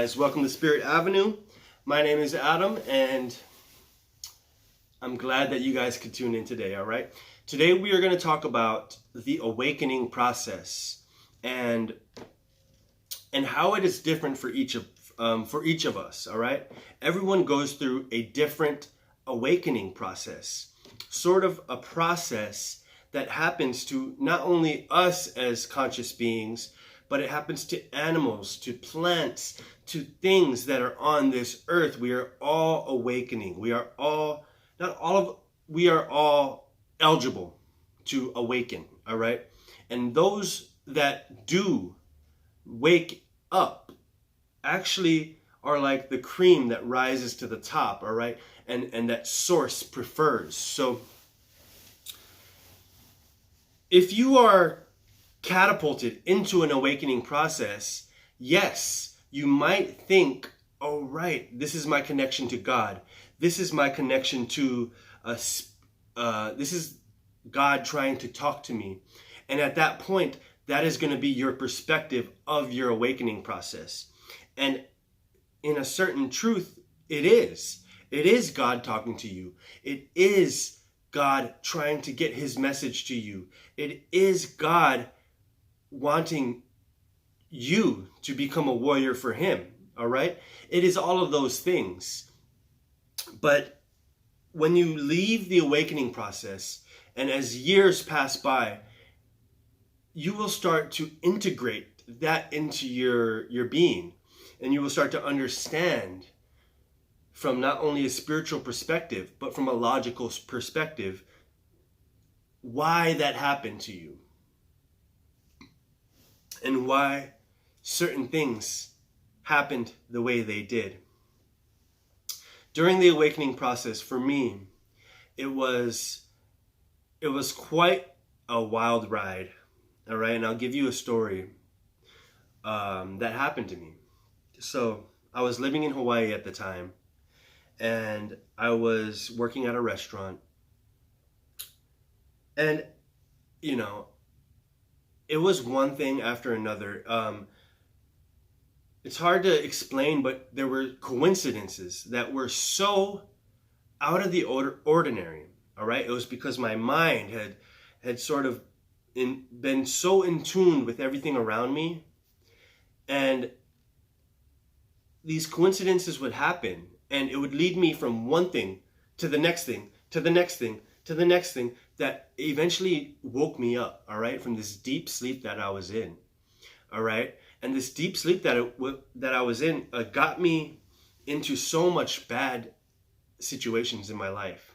Guys, welcome to Spirit Avenue. My name is Adam, and I'm glad that you guys could tune in today, all right? Today we are going to talk about the awakening process and how it is different for each of us, all right? Everyone goes through a different awakening process, sort of a process that happens to not only us as conscious beings, but it happens to animals, to plants, to things that are on this earth. We are all awakening. We are all eligible to awaken, all right? And those that do wake up actually are like the cream that rises to the top, all right? And that source prefers. So if you are catapulted into an awakening process, yes, you might think, oh, right, this is my connection to God. This is my connection to, this is God trying to talk to me. And at that point, that is going to be your perspective of your awakening process. And in a certain truth, it is. It is God talking to you. It is God trying to get his message to you. It is God wanting you to become a warrior for him, all right? It is all of those things. But when you leave the awakening process, and as years pass by, you will start to integrate that into your being, and you will start to understand from not only a spiritual perspective, but from a logical perspective, why that happened to you. And why certain things happened the way they did. During the awakening process, for me, it was quite a wild ride. All right, and I'll give you a story that happened to me. So I was living in Hawaii at the time, and I was working at a restaurant, and it was one thing after another. It's hard to explain, but there were coincidences that were so out of the ordinary. All right, it was because my mind had sort of been so in tune with everything around me, and these coincidences would happen, and it would lead me from one thing to the next thing, to the next thing, to the next thing, that eventually woke me up, all right, from this deep sleep that I was in, all right? And this deep sleep that I was in got me into so much bad situations in my life.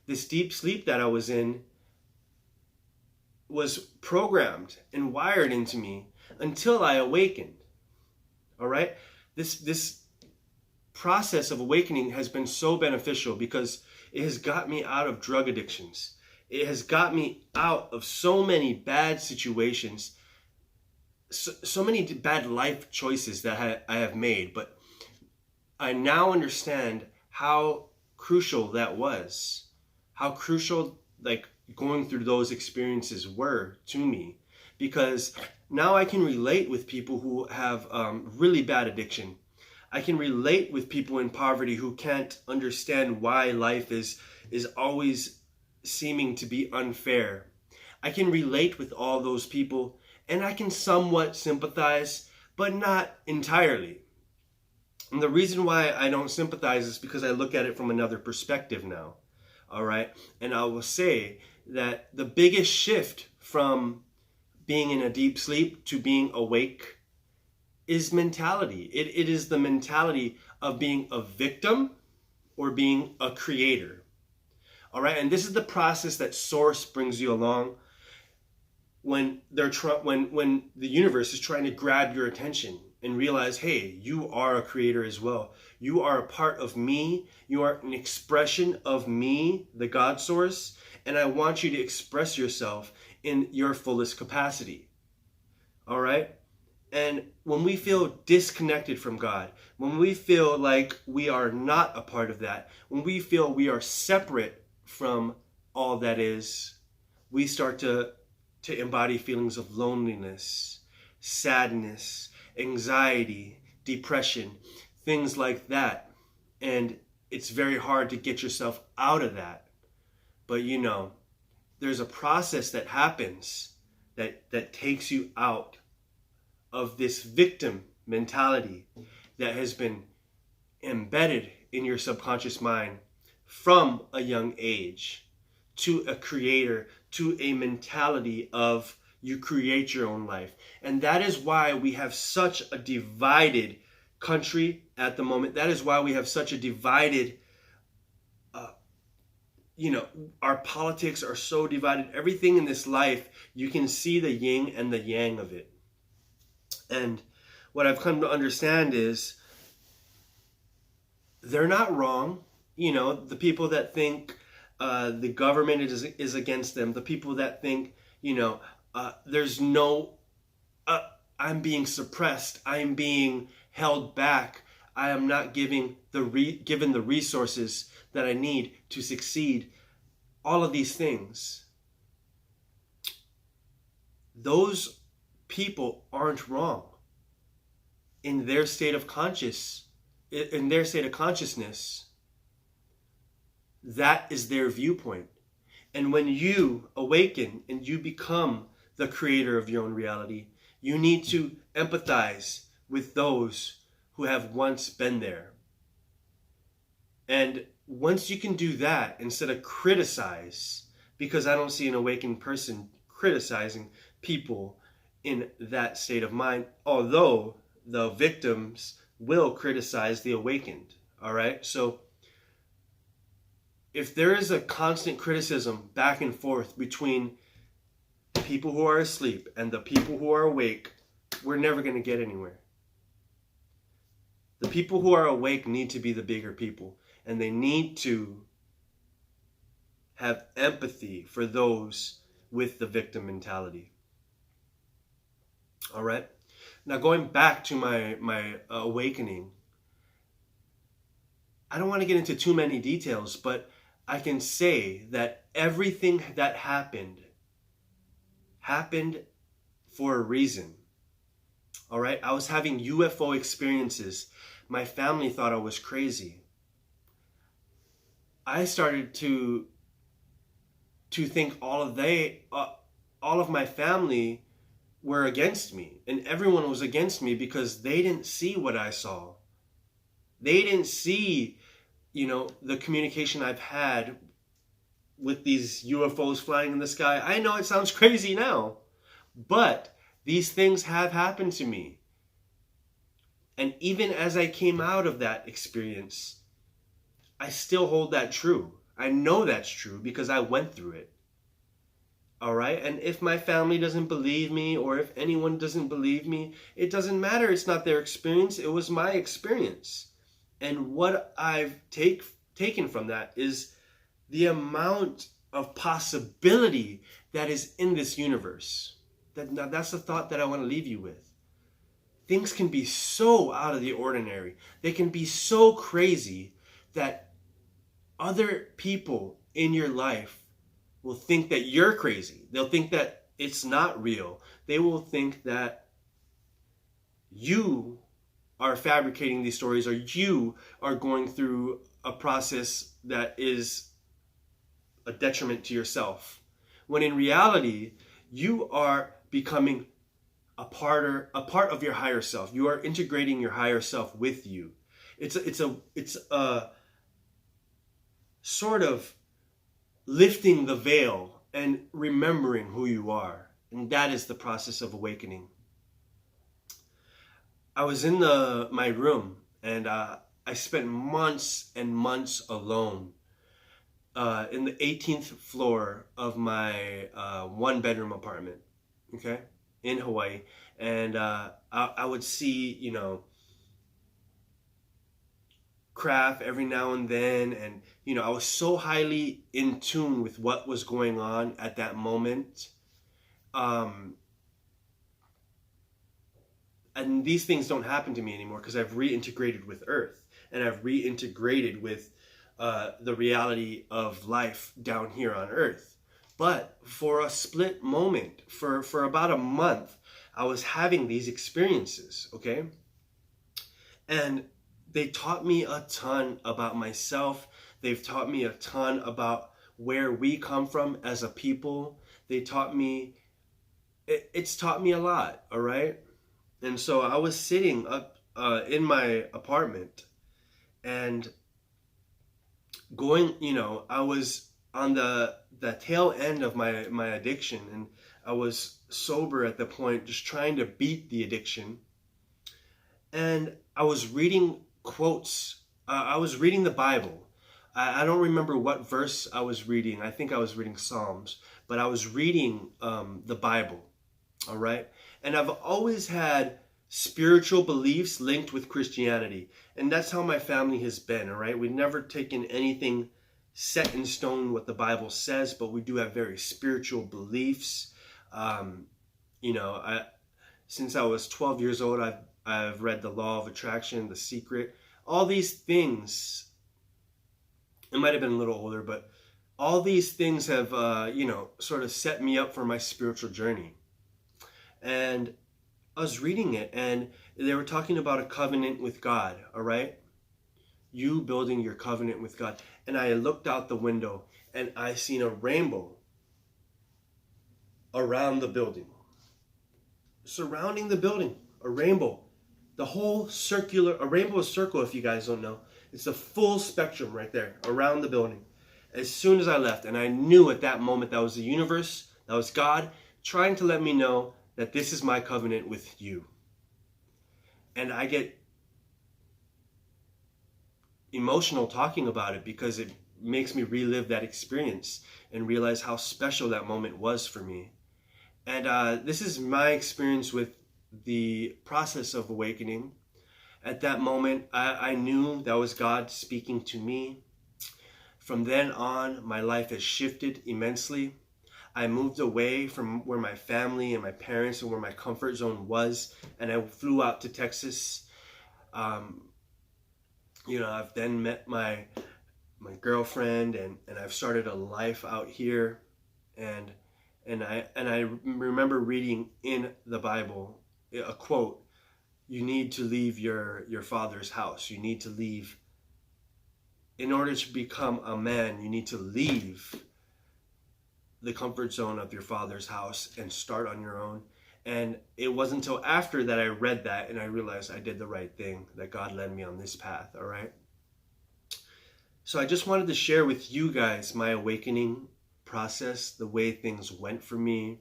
This deep sleep that I was in was programmed and wired into me until I awakened, all right? This process of awakening has been so beneficial because it has got me out of drug addictions. It has got me out of so many bad situations, so many bad life choices that I have made. But I now understand how crucial that was, how crucial like going through those experiences were to me, because now I can relate with people who have really bad addiction. I can relate with people in poverty who can't understand why life is always seeming to be unfair. I can relate with all those people, and I can somewhat sympathize, but not entirely. And the reason why I don't sympathize is because I look at it from another perspective now, all right? And I will say that the biggest shift from being in a deep sleep to being awake is mentality. It is the mentality of being a victim or being a creator. All right, and this is the process that Source brings you along when when the universe is trying to grab your attention and realize, hey, you are a creator as well. You are a part of me. You are an expression of me, the God Source, and I want you to express yourself in your fullest capacity. All right? And when we feel disconnected from God, when we feel like we are not a part of that, when we feel we are separate from all that is, we start to embody feelings of loneliness, sadness, anxiety, depression, things like that. And it's very hard to get yourself out of that. But there's a process that happens that takes you out of this victim mentality that has been embedded in your subconscious mind from a young age, to a creator, to a mentality of you create your own life. And that is why we have such a divided country at the moment. That is why we have such a divided our politics are so divided. Everything in this life, you can see the yin and the yang of it. And what I've come to understand is they're not wrong. The people that think the government is against them, the people that think, there's no, I'm being suppressed, I'm being held back, I am not given the resources that I need to succeed. All of these things. Those people aren't wrong in their state of consciousness. That is their viewpoint. And when you awaken and you become the creator of your own reality, you need to empathize with those who have once been there. And once you can do that, instead of criticize, because I don't see an awakened person criticizing people in that state of mind, although the victims will criticize the awakened. All right? So if there is a constant criticism back and forth between the people who are asleep and the people who are awake, we're never going to get anywhere. The people who are awake need to be the bigger people. And they need to have empathy for those with the victim mentality. All right? Now, going back to my awakening, I don't want to get into too many details, but I can say that everything that happened for a reason. All right? I was having UFO experiences. My family thought I was crazy. I started to think all of my family were against me, and everyone was against me because they didn't see what I saw. They didn't see, the communication I've had with these UFOs flying in the sky. I know it sounds crazy now, but these things have happened to me. And even as I came out of that experience, I still hold that true. I know that's true because I went through it. All right? And if my family doesn't believe me, or if anyone doesn't believe me, it doesn't matter. It's not their experience. It was my experience. And what I've taken from that is the amount of possibility that is in this universe. That's the thought that I want to leave you with. Things can be so out of the ordinary. They can be so crazy that other people in your life will think that you're crazy. They'll think that it's not real. They will think that you are fabricating these stories, or you are going through a process that is a detriment to yourself. When in reality, you are becoming a part of your higher self. You are integrating your higher self with you. It's a sort of lifting the veil and remembering who you are. And that is the process of awakening. I was in my room, and I spent months and months alone in the 18th floor of my one-bedroom apartment, okay, in Hawaii. And I would see, craft every now and then, and I was so highly in tune with what was going on at that moment, and these things don't happen to me anymore because I've reintegrated with Earth, and I've reintegrated with the reality of life down here on Earth. But for a split moment, for about a month, I was having these experiences, okay? And they taught me a ton about myself. They've taught me a ton about where we come from as a people. They taught me, it's taught me a lot, all right? And so I was sitting up in my apartment and going, I was on the tail end of my addiction, and I was sober at the point, just trying to beat the addiction. And I was reading quotes. I was reading the Bible. I don't remember what verse I was reading. I think I was reading Psalms, but I was reading the Bible, all right? And I've always had spiritual beliefs linked with Christianity. And that's how my family has been, all right? We've never taken anything set in stone what the Bible says, but we do have very spiritual beliefs. Since I was 12 years old, I've read The Law of Attraction, The Secret, all these things. It might have been a little older, but all these things have, sort of set me up for my spiritual journey. And I was reading it, and they were talking about a covenant with God, all right? You building your covenant with God. And I looked out the window, and I seen a rainbow around the building. Surrounding the building, a rainbow. The whole a rainbow is circle, if you guys don't know. It's the full spectrum right there, around the building. As soon as I left, and I knew at that moment that was the universe, that was God, trying to let me know that this is my covenant with you. And I get emotional talking about it because it makes me relive that experience and realize how special that moment was for me. And this is my experience with the process of awakening. At that moment, I knew that was God speaking to me. From then on, my life has shifted immensely. I moved away from where my family and my parents and where my comfort zone was, and I flew out to Texas. I've then met my girlfriend, and I've started a life out here, and I remember reading in the Bible a quote: "You need to leave your father's house. You need to leave. In order to become a man, you need to leave the comfort zone of your father's house and start on your own." And it wasn't until after that I read that and I realized I did the right thing, that God led me on this path, all right? So I just wanted to share with you guys my awakening process, the way things went for me.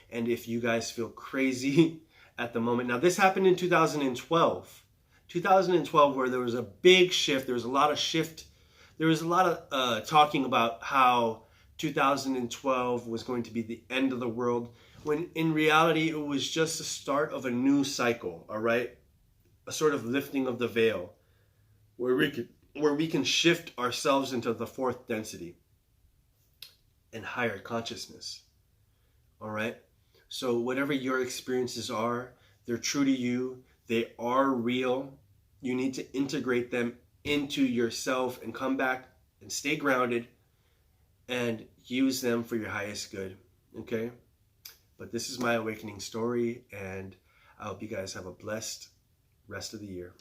And if you guys feel crazy at the moment. Now, this happened in 2012. 2012, where there was a big shift. There was a lot of talking about how 2012 was going to be the end of the world, when in reality it was just the start of a new cycle, all right? A sort of lifting of the veil, where we can shift ourselves into the fourth density and higher consciousness, all right? So whatever your experiences are, they're true to you, they are real. You need to integrate them into yourself and come back and stay grounded and use them for your highest good, okay? But this is my awakening story, and I hope you guys have a blessed rest of the year.